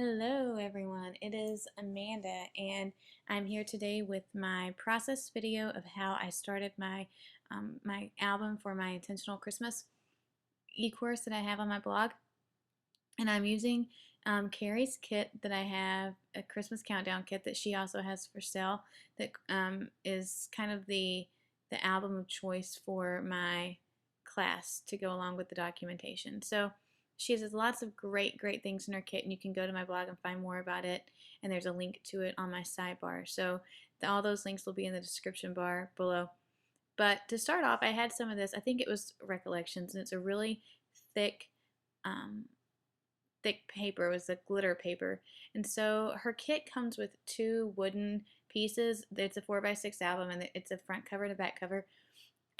Hello everyone, it is Amanda and I'm here today with my process video of how I started my album for my Intentional Christmas e-course that I have on my blog. And I'm using Carrie's kit that I have, a Christmas countdown kit that she also has for sale that is kind of the album of choice for my class to go along with the documentation. So she has lots of great things in her kit, and you can go to my blog and find more about it, and there's a link to it on my sidebar. So all those links will be in the description bar below. But to start off, I had some of this. I think it was Recollections, and it's a really thick um, paper. It was a glitter paper. And so her kit comes with two wooden pieces. It's a 4x6 album, and it's a front cover and a back cover.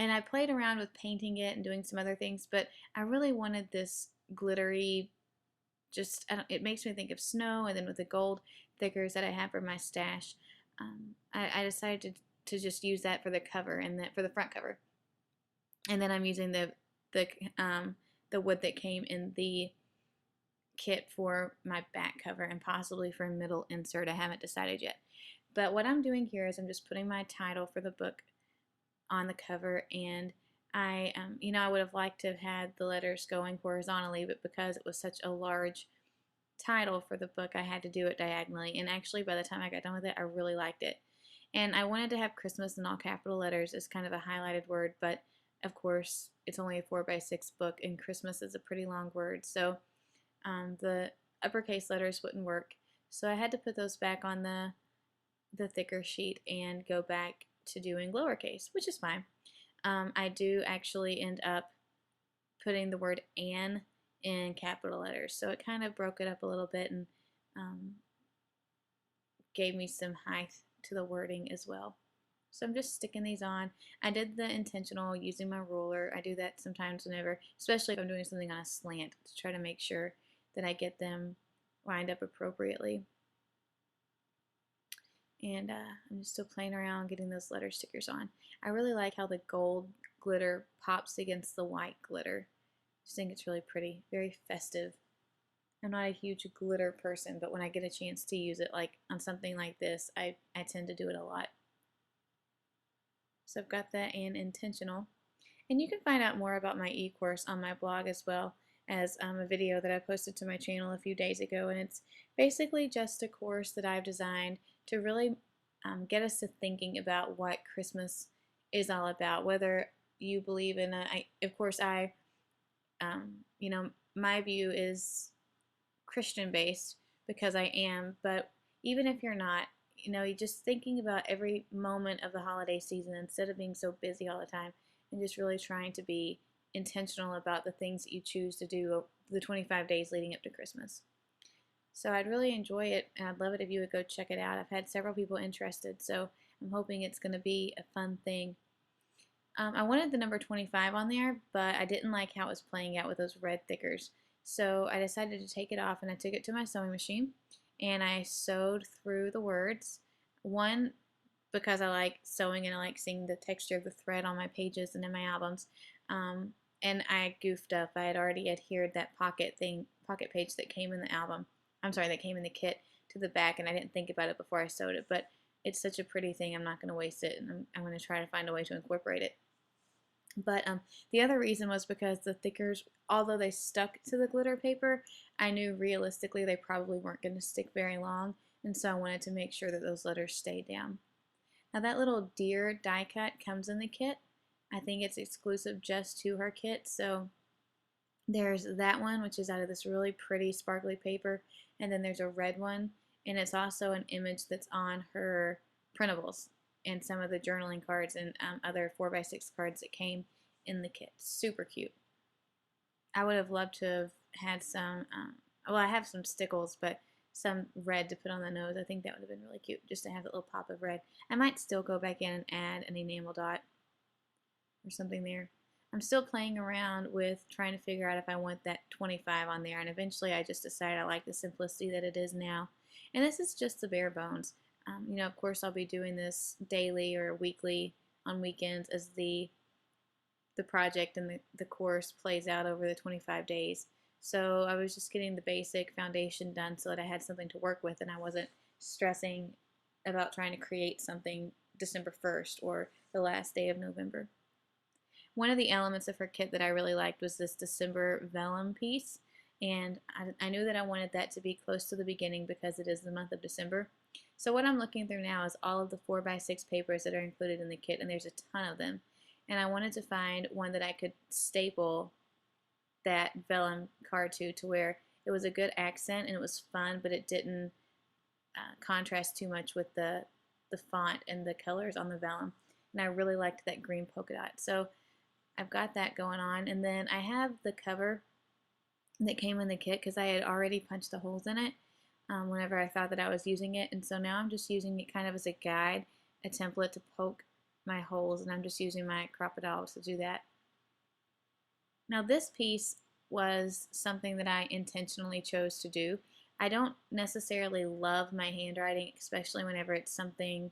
And I played around with painting it and doing some other things, but I really wanted this glittery, it makes me think of snow, and then with the gold thickers that I have for my stash, I decided to just use that for the cover and for the front cover. And then I'm using the wood that came in the kit for my back cover and possibly for a middle insert. I haven't decided yet. But what I'm doing here is I'm just putting my title for the book on the cover, and I would have liked to have had the letters going horizontally, but because it was such a large title for the book, I had to do it diagonally. And actually, by the time I got done with it, I really liked it. And I wanted to have Christmas in all capital letters as kind of a highlighted word, but of course, it's only a 4x6 book, and Christmas is a pretty long word, so the uppercase letters wouldn't work. So I had to put those back on the thicker sheet and go back to doing lowercase, which is fine. I do actually end up putting the word "and" in capital letters, so it kind of broke it up a little bit and gave me some height to the wording as well. So I'm just sticking these on. I did the intentional using my ruler. I do that sometimes whenever, especially if I'm doing something on a slant, to try to make sure that I get them lined up appropriately. And I'm just still playing around getting those letter stickers on. I really like how the gold glitter pops against the white glitter. I just think it's really pretty, very festive. I'm not a huge glitter person, but when I get a chance to use it, like on something like this, I tend to do it a lot. So I've got that and intentional. And you can find out more about my e-course on my blog as well as a video that I posted to my channel a few days ago. And it's basically just a course that I've designed to really get us to thinking about what Christmas is all about. Whether you believe in of course, my view is Christian based because I am, but even if you're not, you're just thinking about every moment of the holiday season instead of being so busy all the time, and just really trying to be intentional about the things that you choose to do the 25 days leading up to Christmas. So I'd really enjoy it, and I'd love it if you would go check it out. I've had several people interested, so I'm hoping it's going to be a fun thing. I wanted the number 25 on there, but I didn't like how it was playing out with those red thickers. So I decided to take it off, and I took it to my sewing machine, and I sewed through the words. One, because I like sewing and I like seeing the texture of the thread on my pages and in my albums. And I goofed up. I had already adhered that pocket page that came in the album. I'm sorry, that came in the kit to the back, and I didn't think about it before I sewed it. But it's such a pretty thing, I'm not going to waste it, and I'm going to try to find a way to incorporate it. But the other reason was because the thickers, although they stuck to the glitter paper, I knew realistically they probably weren't going to stick very long, and so I wanted to make sure that those letters stayed down. Now that little deer die cut comes in the kit. I think it's exclusive just to her kit, so there's that one, which is out of this really pretty sparkly paper, and then there's a red one, and it's also an image that's on her printables and some of the journaling cards and other 4x6 cards that came in the kit. Super cute. I would have loved to have had some, well, I have some stickles, but some red to put on the nose. I think that would have been really cute, just to have that little pop of red. I might still go back in and add an enamel dot or something there. I'm still playing around with trying to figure out if I want that 25 on there, and eventually I just decided I like the simplicity that it is now. And this is just the bare bones. Of course I'll be doing this daily or weekly on weekends as the project and the course plays out over the 25 days. So I was just getting the basic foundation done so that I had something to work with and I wasn't stressing about trying to create something December 1st or the last day of November. One of the elements of her kit that I really liked was this December vellum piece, and I knew that I wanted that to be close to the beginning because it is the month of December. So what I'm looking through now is all of the 4x6 papers that are included in the kit, and there's a ton of them. And I wanted to find one that I could staple that vellum card to where it was a good accent and it was fun, but it didn't contrast too much with the font and the colors on the vellum. And I really liked that green polka dot. So I've got that going on. And then I have the cover that came in the kit because I had already punched the holes in it whenever I thought that I was using it. And so now I'm just using it kind of as a guide, a template to poke my holes. And I'm just using my crocodile to do that. Now this piece was something that I intentionally chose to do. I don't necessarily love my handwriting, especially whenever it's something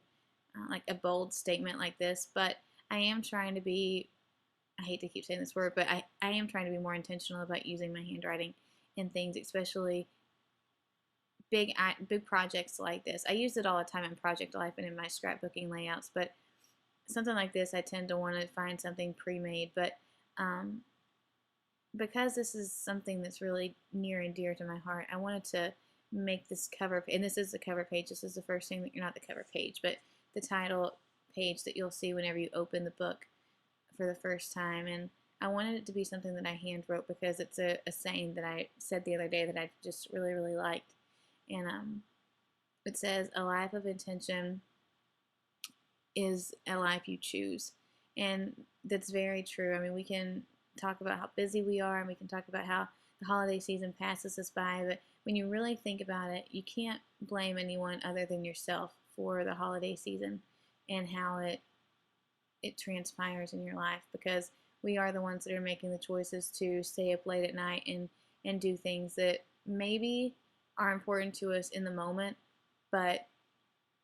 like a bold statement like this, but I am trying to be, I hate to keep saying this word, but I am trying to be more intentional about using my handwriting in things, especially big projects like this. I use it all the time in Project Life and in my scrapbooking layouts, but something like this, I tend to want to find something pre-made, but because this is something that's really near and dear to my heart, I wanted to make this cover, and this is the cover page. This is the first thing that you're not the cover page, but the title page that you'll see whenever you open the book for the first time. And I wanted it to be something that I hand wrote because it's a saying that I said the other day that I just really, really liked. And it says, "A life of intention is a life you choose." And that's very true. I mean, we can talk about how busy we are and we can talk about how the holiday season passes us by, but when you really think about it, you can't blame anyone other than yourself for the holiday season and how it transpires in your life, because we are the ones that are making the choices to stay up late at night and do things that maybe are important to us in the moment, but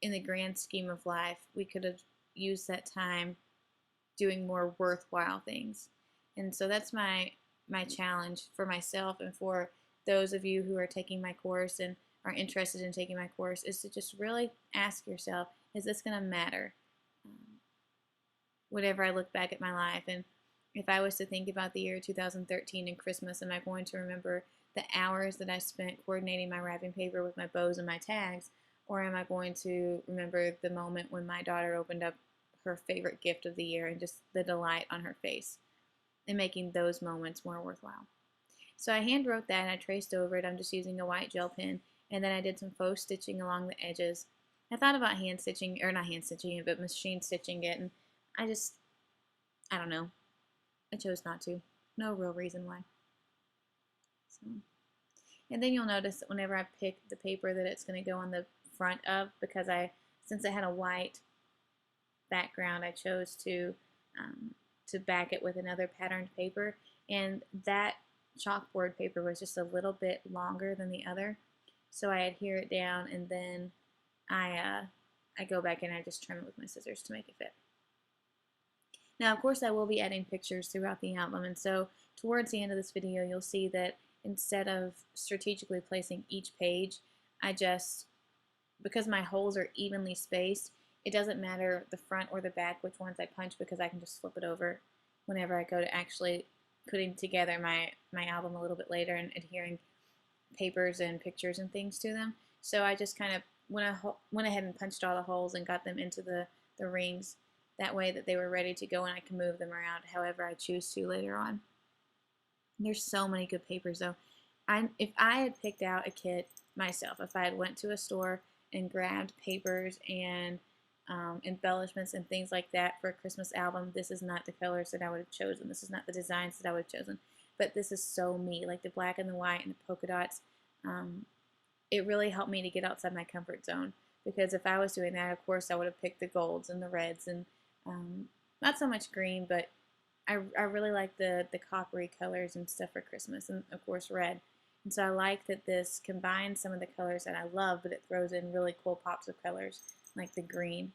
in the grand scheme of life, we could have used that time doing more worthwhile things. And so that's my challenge for myself and for those of you who are taking my course and are interested in taking my course, is to just really ask yourself, is this going to matter? Whenever I look back at my life, and if I was to think about the year 2013 and Christmas, am I going to remember the hours that I spent coordinating my wrapping paper with my bows and my tags, or am I going to remember the moment when my daughter opened up her favorite gift of the year and just the delight on her face, and making those moments more worthwhile? So I hand wrote that and I traced over it. I'm just using a white gel pen, and then I did some faux stitching along the edges. I thought about hand stitching, or not hand stitching it, but machine stitching it, and I don't know. I chose not to. No real reason why. So, and then you'll notice that whenever I pick the paper that it's going to go on the front of, because since it had a white background, I chose to back it with another patterned paper, and that chalkboard paper was just a little bit longer than the other, so I adhere it down, and then I go back and I just trim it with my scissors to make it fit. Now, of course, I will be adding pictures throughout the album, and so towards the end of this video, you'll see that instead of strategically placing each page, I just, because my holes are evenly spaced, it doesn't matter the front or the back which ones I punch, because I can just flip it over whenever I go to actually putting together my album a little bit later and adhering papers and pictures and things to them. So I just kind of went ahead and punched all the holes and got them into the rings. That way that they were ready to go and I can move them around however I choose to later on. There's so many good papers though. If I had picked out a kit myself, if I had went to a store and grabbed papers and embellishments and things like that for a Christmas album, this is not the colors that I would have chosen. This is not the designs that I would have chosen. But this is so me, like the black and the white and the polka dots. It really helped me to get outside my comfort zone, because if I was doing that, of course, I would have picked the golds and the reds and not so much green, but I really like the coppery colors and stuff for Christmas, and of course red. And so I like that this combines some of the colors that I love, but it throws in really cool pops of colors like the green.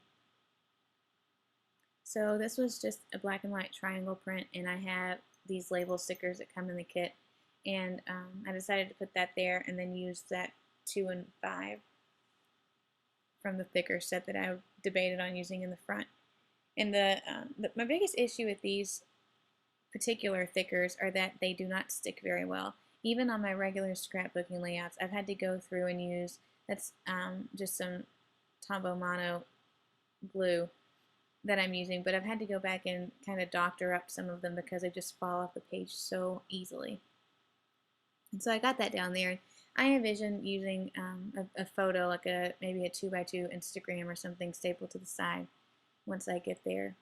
So this was just a black and white triangle print, and I have these label stickers that come in the kit, and I decided to put that there and then use that 2 and 5 from the thicker set that I debated on using in the front. And my biggest issue with these particular thickers are that they do not stick very well. Even on my regular scrapbooking layouts, I've had to go through and use, that's just some Tombow Mono glue that I'm using, but I've had to go back and kind of doctor up some of them because they just fall off the page so easily. And so I got that down there. I envision using a photo, like maybe a 2x2 Instagram or something stapled to the side once I get there.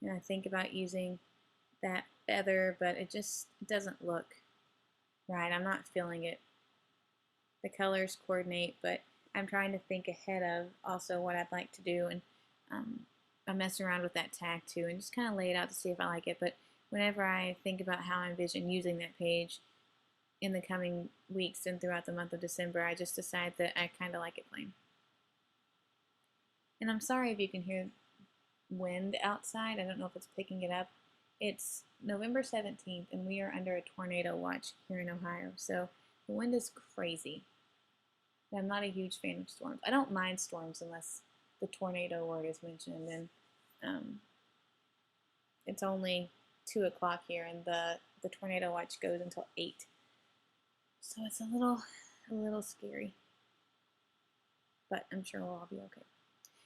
And I think about using that feather, but it just doesn't look right. I'm not feeling it. The colors coordinate, but I'm trying to think ahead of also what I'd like to do, and I'm messing around with that tag too and just kind of lay it out to see if I like it. But whenever I think about how I envision using that page in the coming weeks and throughout the month of December, I just decide that I kind of like it plain. And I'm sorry if you can hear wind outside. I don't know if it's picking it up. It's November 17th and we are under a tornado watch here in Ohio, so the wind is crazy. I'm not a huge fan of storms. I don't mind storms unless the tornado word is mentioned, and it's only 2 o'clock here and the tornado watch goes until 8. So it's a little scary, but I'm sure we'll all be okay.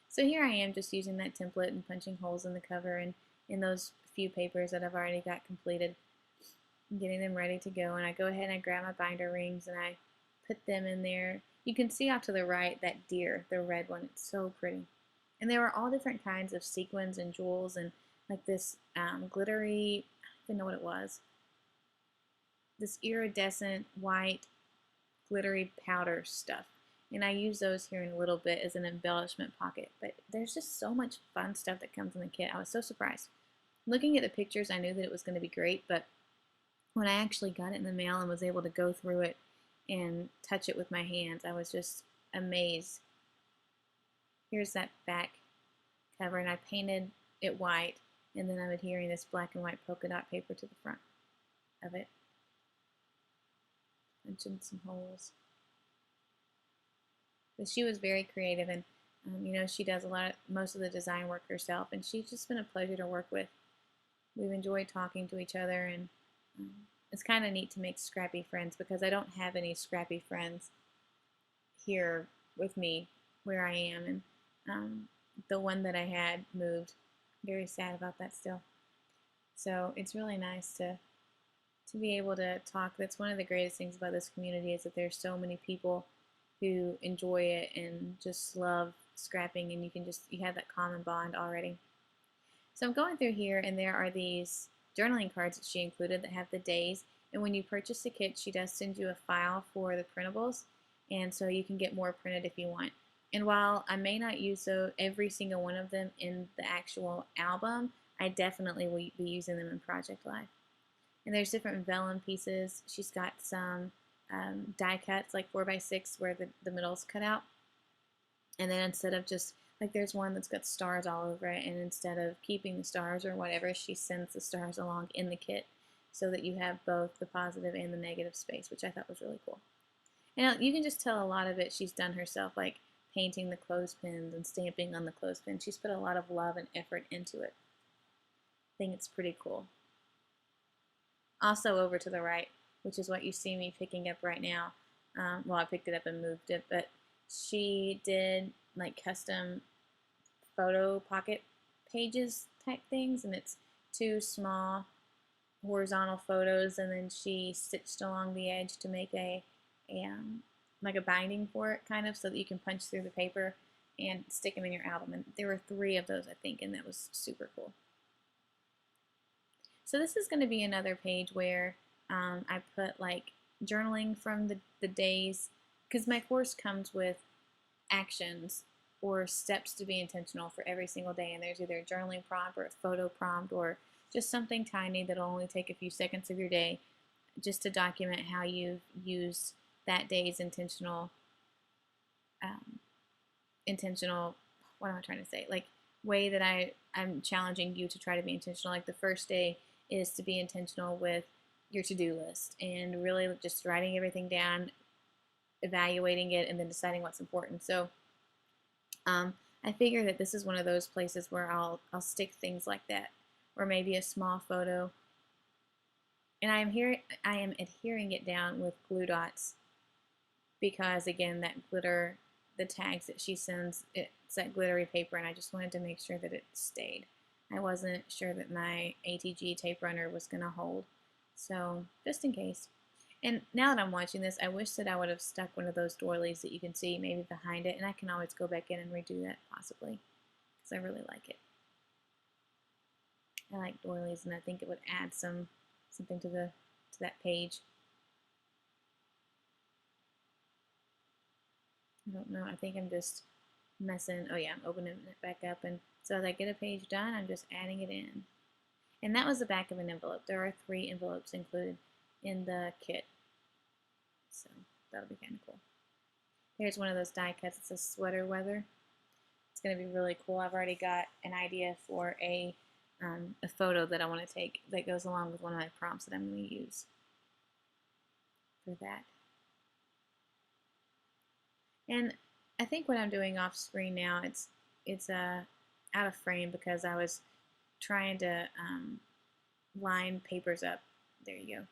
So here I am just using that template and punching holes in the cover and in those few papers that I've already got completed, getting them ready to go. And I go ahead and I grab my binder rings and I put them in there. You can see off to the right that deer, the red one. It's so pretty. And there were all different kinds of sequins and jewels and like this glittery, I don't even know what it was, this iridescent white glittery powder stuff. And I use those here in a little bit as an embellishment pocket. But there's just so much fun stuff that comes in the kit. I was so surprised. Looking at the pictures, I knew that it was going to be great, but when I actually got it in the mail and was able to go through it and touch it with my hands, I was just amazed. Here's that back cover, and I painted it white, and then I'm adhering this black and white polka dot paper to the front of it. Punching some holes. But she was very creative, and you know, she does most of the design work herself, and she's just been a pleasure to work with. We've enjoyed talking to each other, and it's kind of neat to make scrappy friends because I don't have any scrappy friends here with me where I am, and the one that I had moved. Very sad about that still. So it's really nice to be able to talk. That's one of the greatest things about this community, is that there's so many people who enjoy it and just love scrapping, and you have that common bond already. So I'm going through here, and there are these journaling cards that she included that have the days, and when you purchase the kit, she does send you a file for the printables, and so you can get more printed if you want. And while I may not use every single one of them in the actual album, I definitely will be using them in Project Life. And there's different vellum pieces. She's got some die cuts, like 4x6, where the middle's cut out. And then instead of just, like there's one that's got stars all over it, and instead of keeping the stars or whatever, she sends the stars along in the kit so that you have both the positive and the negative space, which I thought was really cool. And you can just tell a lot of it she's done herself, like painting the clothespins and stamping on the clothespin. She's put a lot of love and effort into it. I think it's pretty cool. Also over to the right, which is what you see me picking up right now. Well, I picked it up and moved it, but she did like custom photo pocket pages type things, and it's 2 small horizontal photos, and then she stitched along the edge to make like a binding for it, kind of, so that you can punch through the paper and stick them in your album. And there were 3 of those, I think, and that was super cool. So this is going to be another page where I put like journaling from the days, because my course comes with actions or steps to be intentional for every single day, and there's either a journaling prompt or a photo prompt or just something tiny that'll only take a few seconds of your day just to document how you've used that day's intentional, what am I trying to say? Like way that I'm challenging you to try to be intentional. Like the first day is to be intentional with your to-do list and really just writing everything down, evaluating it, and then deciding what's important. So I figure that this is one of those places where I'll stick things like that, or maybe a small photo. And I am adhering it down with glue dots because again, that glitter, the tags that she sends, it's that glittery paper, and I just wanted to make sure that it stayed. I wasn't sure that my ATG tape runner was going to hold, so just in case. And now that I'm watching this, I wish that I would have stuck one of those doilies that you can see maybe behind it, and I can always go back in and redo that possibly, because I really like it. I like doilies, and I think it would add something to that page. I don't know. I think I'm just messing. Oh yeah, I'm opening it back up, and so as I get a page done, I'm just adding it in. And that was the back of an envelope. There are 3 envelopes included in the kit, so that'll be kind of cool. Here's one of those die cuts. It's a sweater weather. It's going to be really cool. I've already got an idea for a photo that I want to take that goes along with one of my prompts that I'm going to use for that. And I think what I'm doing off screen now, it's out of frame because I was trying to line papers up. There you go,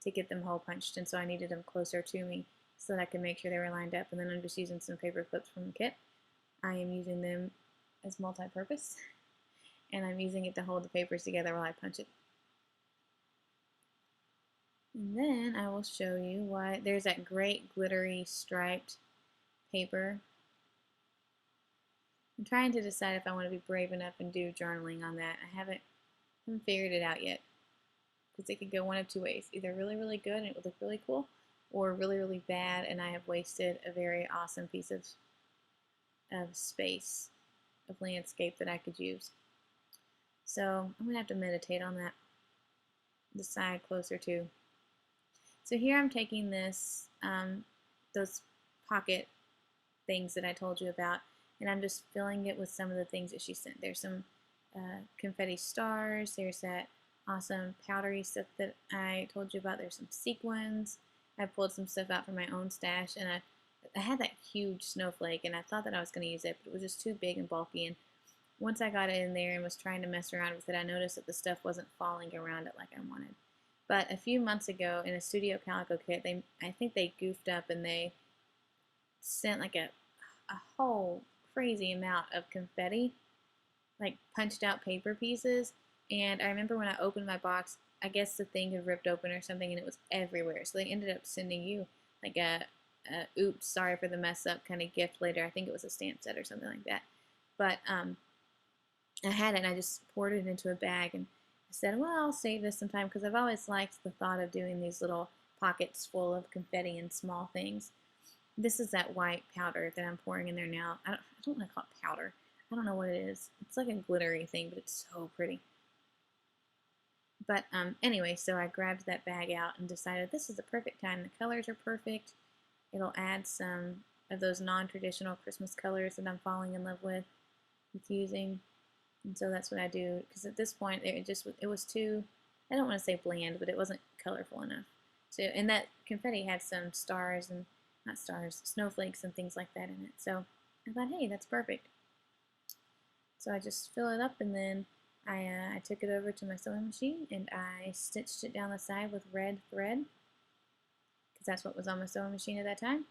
to get them hole punched, and so I needed them closer to me so that I could make sure they were lined up. And then I'm just using some paper clips from the kit. I am using them as multi-purpose, and I'm using it to hold the papers together while I punch it. And then I will show you why there's that great glittery striped paper. I'm trying to decide if I want to be brave enough and do journaling on that. I haven't figured it out yet, because it could go one of 2 ways. Either really, really good and it would look really cool, or really, really bad and I have wasted a very awesome piece of space, of landscape that I could use. So I'm going to have to meditate on that, decide closer to. So here I'm taking this, those pocket things that I told you about, and I'm just filling it with some of the things that she sent. There's some confetti stars, there's that awesome powdery stuff that I told you about, there's some sequins. I pulled some stuff out from my own stash, and I had that huge snowflake, and I thought that I was going to use it, but it was just too big and bulky, and once I got it in there and was trying to mess around with it, I noticed that the stuff wasn't falling around it like I wanted. But a few months ago in a Studio Calico kit, I think they goofed up and they sent like a whole crazy amount of confetti, like punched out paper pieces. And I remember when I opened my box, I guess the thing had ripped open or something and it was everywhere. So they ended up sending you like a oops, sorry for the mess up kind of gift later. I think it was a stamp set or something like that. But I had it and I just poured it into a bag and I said, well, I'll save this sometime because I've always liked the thought of doing these little pockets full of confetti and small things. This is that white powder that I'm pouring in there now. I don't want to call it powder. I don't know what it is. It's like a glittery thing, but it's so pretty. But anyway, so I grabbed that bag out and decided this is the perfect time. The colors are perfect. It'll add some of those non-traditional Christmas colors that I'm falling in love with using. And so that's what I do, because at this point it was too, I don't want to say bland, but it wasn't colorful enough. So, and that confetti had some stars and, not stars, snowflakes and things like that in it. So I thought, hey, that's perfect. So I just fill it up and then I took it over to my sewing machine and I stitched it down the side with red thread, because that's what was on my sewing machine at that time.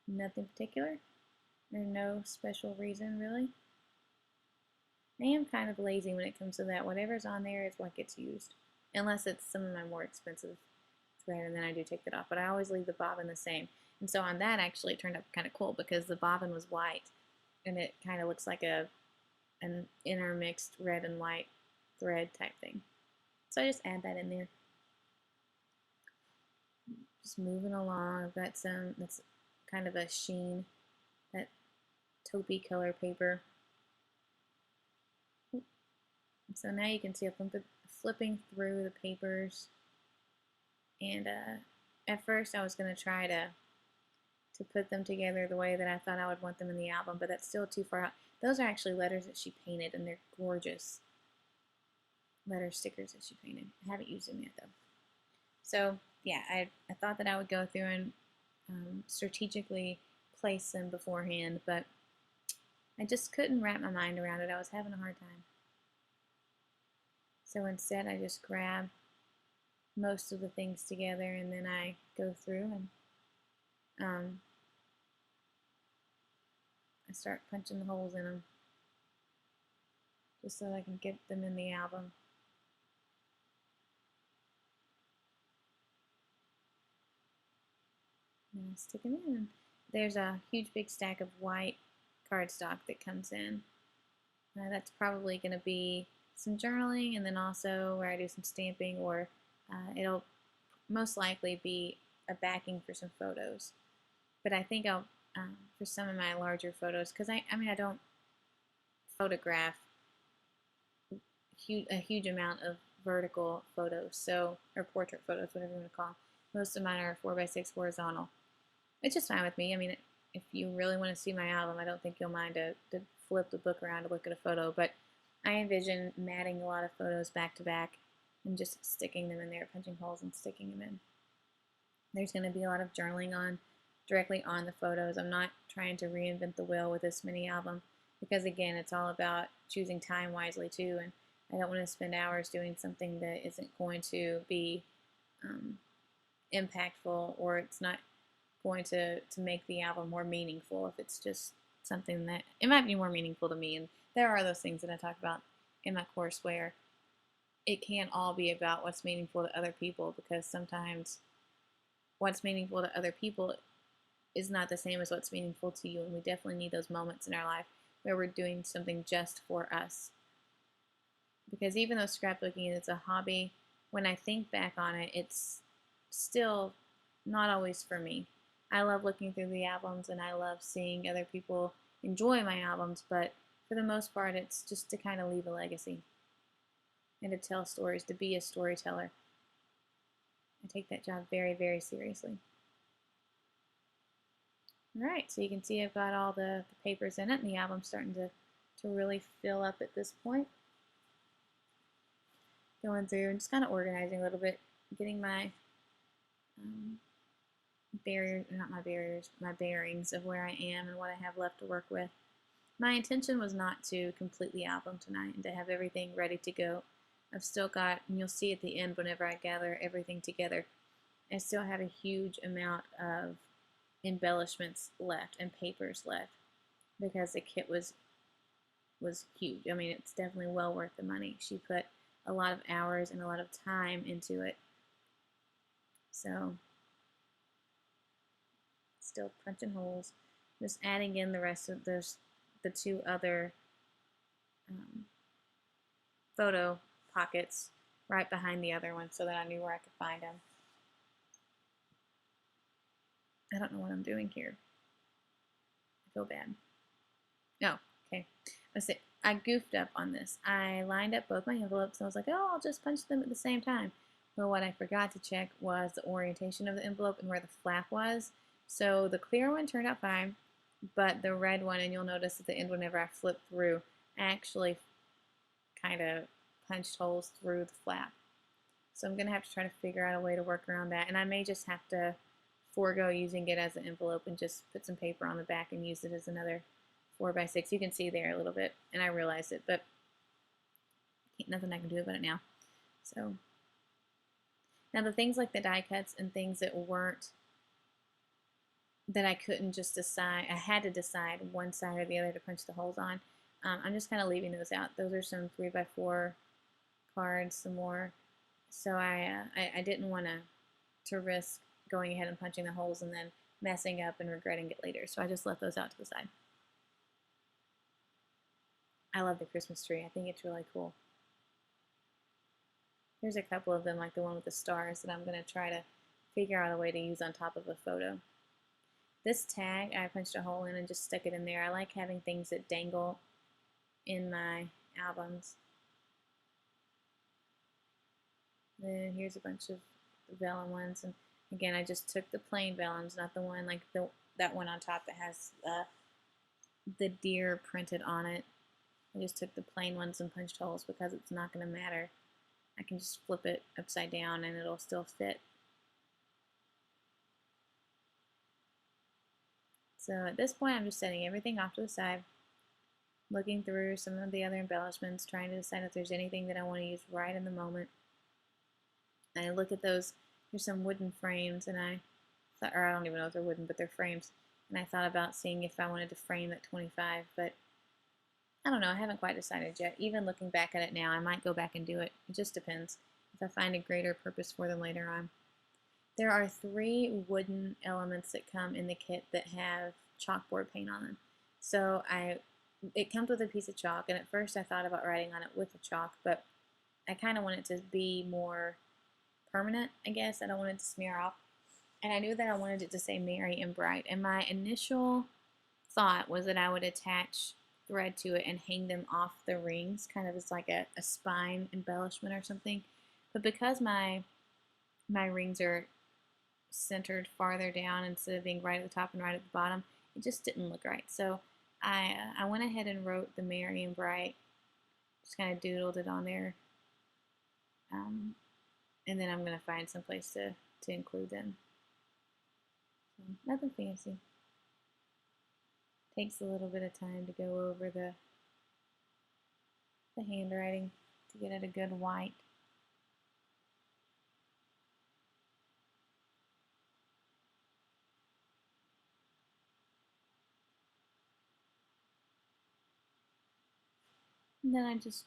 Nothing particular. There's no special reason really. I am kind of lazy when it comes to that. Whatever's on there is what gets used. Unless it's some of my more expensive thread, and then I do take that off. But I always leave the bobbin the same. And so on that, actually, it turned out kind of cool because the bobbin was white. And it kind of looks like an intermixed red and white thread type thing. So I just add that in there. Just moving along. I've got some, that's kind of a sheen, that taupey color paper. So now you can see I'm flipping through the papers, and at first I was going to try to put them together the way that I thought I would want them in the album, but that's still too far out. Those are actually letters that she painted, and they're gorgeous letter stickers that she painted. I haven't used them yet though. So yeah, I thought that I would go through and strategically place them beforehand, but I just couldn't wrap my mind around it. I was having a hard time. So instead, I just grab most of the things together and then I go through and I start punching the holes in them just so I can get them in the album. And I stick them in. There's a huge big stack of white cardstock that comes in. That's probably going to be some journaling and then also where I do some stamping, or it'll most likely be a backing for some photos. But I think I'll, for some of my larger photos, because I mean, I don't photograph a huge amount of vertical photos, so, or portrait photos, whatever you want to call them. Most of mine are 4x6 horizontal. It's just fine with me. I mean, if you really want to see my album, I don't think you'll mind to flip the book around to look at a photo, but I envision matting a lot of photos back to back and just sticking them in there, punching holes and sticking them in. There's going to be a lot of journaling directly on the photos. I'm not trying to reinvent the wheel with this mini album because, again, it's all about choosing time wisely too, and I don't want to spend hours doing something that isn't going to be impactful, or it's not going to make the album more meaningful if it's just something that it might be more meaningful to me. And there are those things that I talk about in my course where it can't all be about what's meaningful to other people, because sometimes what's meaningful to other people is not the same as what's meaningful to you, and we definitely need those moments in our life where we're doing something just for us. Because even though scrapbooking is a hobby, when I think back on it, it's still not always for me. I love looking through the albums and I love seeing other people enjoy my albums, but for the most part, it's just to kind of leave a legacy and to tell stories, to be a storyteller. I take that job very, very seriously. All right, so you can see I've got all the papers in it, and the album's starting to really fill up at this point. Going through and just kind of organizing a little bit, getting my my bearings of where I am and what I have left to work with. My intention was not to complete the album tonight and to have everything ready to go. I've still got, and you'll see at the end whenever I gather everything together, I still have a huge amount of embellishments left and papers left because the kit was huge. I mean, it's definitely well worth the money. She put a lot of hours and a lot of time into it. So, still punching holes, just adding in the rest of the two other photo pockets right behind the other one so that I knew where I could find them. I don't know what I'm doing here. I feel bad. No, okay. Let's see. I goofed up on this. I lined up both my envelopes and I was like, oh, I'll just punch them at the same time. Well, what I forgot to check was the orientation of the envelope and where the flap was. So the clear one turned out fine, but the red one, and you'll notice at the end whenever I flip through, I actually kind of punched holes through the flap. So I'm going to have to try to figure out a way to work around that. And I may just have to forego using it as an envelope and just put some paper on the back and use it as another 4x6. You can see there a little bit, and I realized it, but nothing I can do about it now. So now the things like the die cuts and things that weren't, that I couldn't just decide, I had to decide one side or the other to punch the holes on. I'm just kind of leaving those out. Those are some 3x4 cards, some more. So I didn't want to risk going ahead and punching the holes and then messing up and regretting it later. So I just left those out to the side. I love the Christmas tree. I think it's really cool. There's a couple of them, like the one with the stars, that I'm going to try to figure out a way to use on top of a photo. This tag, I punched a hole in and just stuck it in there. I like having things that dangle in my albums. Then here's a bunch of vellum ones, and again, I just took the plain vellums, not the one like that one on top that has the deer printed on it. I just took the plain ones and punched holes because it's not going to matter. I can just flip it upside down and it'll still fit. So at this point, I'm just setting everything off to the side, looking through some of the other embellishments, trying to decide if there's anything that I want to use right in the moment. And I look at those. There's some wooden frames, and I thought, or I don't even know if they're wooden, but they're frames. And I thought about seeing if I wanted to frame at 25, but I don't know. I haven't quite decided yet. Even looking back at it now, I might go back and do it. It just depends if I find a greater purpose for them later on. There are 3 wooden elements that come in the kit that have chalkboard paint on them. So it comes with a piece of chalk, and at first I thought about writing on it with the chalk, but I kind of want it to be more permanent, I guess. I don't want it to smear off. And I knew that I wanted it to say Merry and Bright. And my initial thought was that I would attach thread to it and hang them off the rings, kind of as like a spine embellishment or something. But because my rings are centered farther down instead of being right at the top and right at the bottom, it just didn't look right. So I went ahead and wrote the Merry and Bright, just kind of doodled it on there. And then I'm going to find some place to include them. So, nothing fancy. Takes a little bit of time to go over the handwriting to get it a good white. And then I just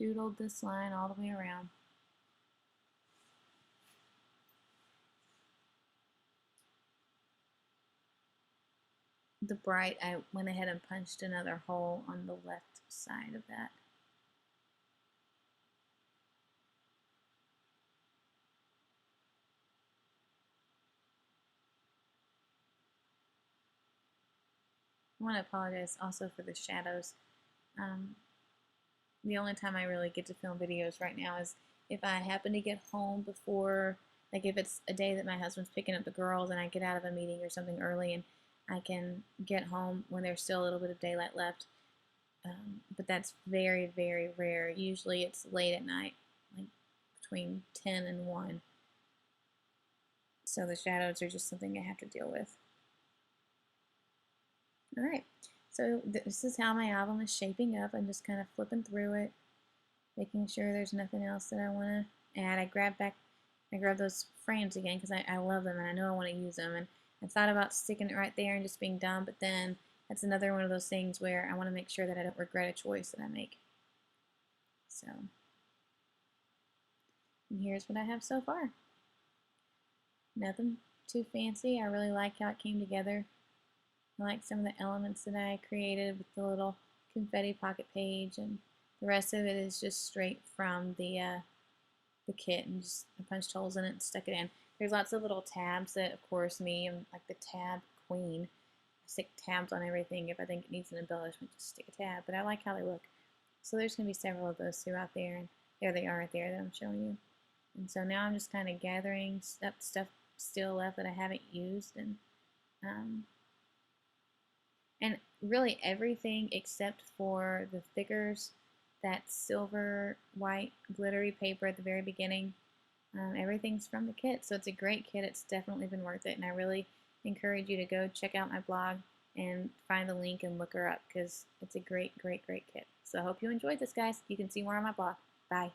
doodled this line all the way around. The bright, I went ahead and punched another hole on the left side of that. I want to apologize also for the shadows. The only time I really get to film videos right now is if I happen to get home before, like if it's a day that my husband's picking up the girls and I get out of a meeting or something early and I can get home when there's still a little bit of daylight left. But that's very, very rare. Usually it's late at night, like between 10 and 1. So the shadows are just something I have to deal with. All right, so this is how my album is shaping up. I'm just kind of flipping through it, making sure there's nothing else that I want to add. I grabbed those frames again because I love them and I know I want to use them. And I thought about sticking it right there and just being done, but then that's another one of those things where I want to make sure that I don't regret a choice that I make. So, and here's what I have so far. Nothing too fancy. I really like how it came together. I like some of the elements that I created with the little confetti pocket page, and the rest of it is just straight from the kit, and just I punched holes in it and stuck it in. There's lots of little tabs that, of course, me, I'm like the tab queen. I stick tabs on everything. If I think it needs an embellishment, just stick a tab. But I like how they look. So there's going to be several of those throughout there, and there they are right there that I'm showing you. And so now I'm just kind of gathering stuff still left that I haven't used, and really everything except for the thickers, that silver white glittery paper at the very beginning. Everything's from the kit, so it's a great kit. It's definitely been worth it, and I really encourage you to go check out my blog and find the link and look her up because it's a great, great, great kit. So I hope you enjoyed this, guys. You can see more on my blog. Bye.